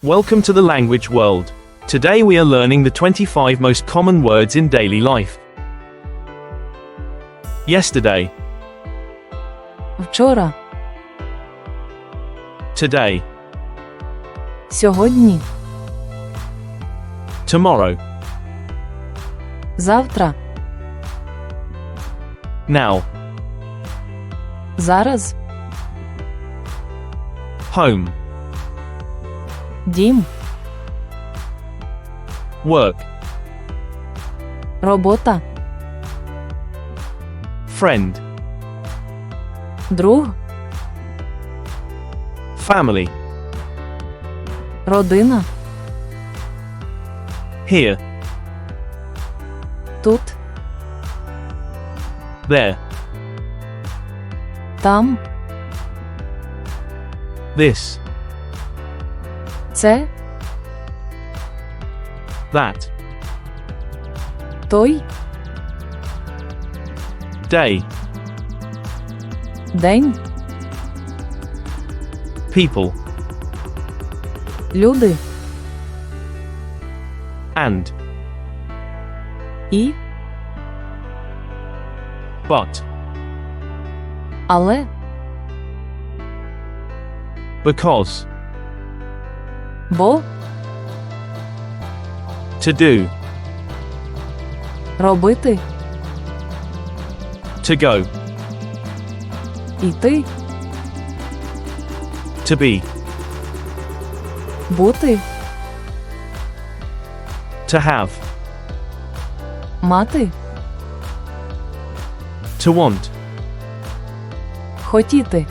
Welcome to the language world. Today we are learning the 25 most common words in daily life. Yesterday, Вчора. today, Сьогодні. tomorrow, Завтра. now, Зараз. home, Дім. work, Робота. friend, Друг. family, Родина. here, Тут. there, Там. this, Це. that, Той. day, День. people, Люди. and, І. but, Але. because, Бо. to do, Робити. to go, Іти. to be, Бути. to have, Мати. to want, Хотіти.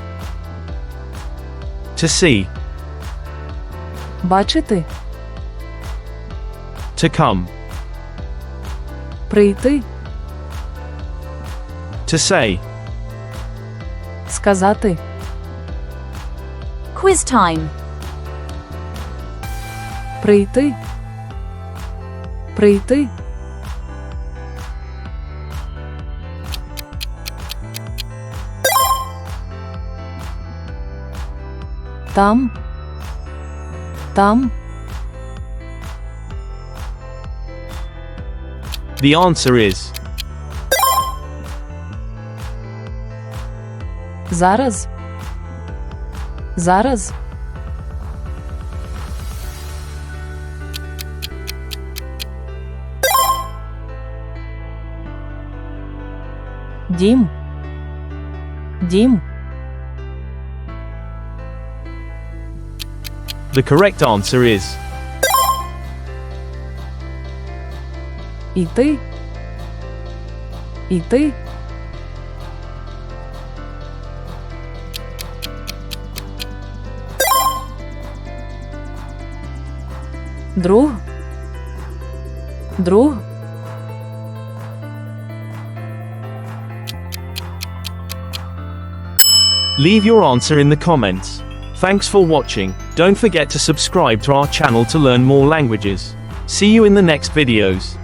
to see, Бачити. to come, Прийти. to say. Сказати. Quiz time. Прийти. Прийти. Там. Там. The answer is Зараз. Зараз. Дім. Дім. the correct answer is Іти. Іти. Друг. Друг. Leave your answer in the comments. Thanks for watching. Don't forget to subscribe to our channel to learn more languages. See you in the next videos.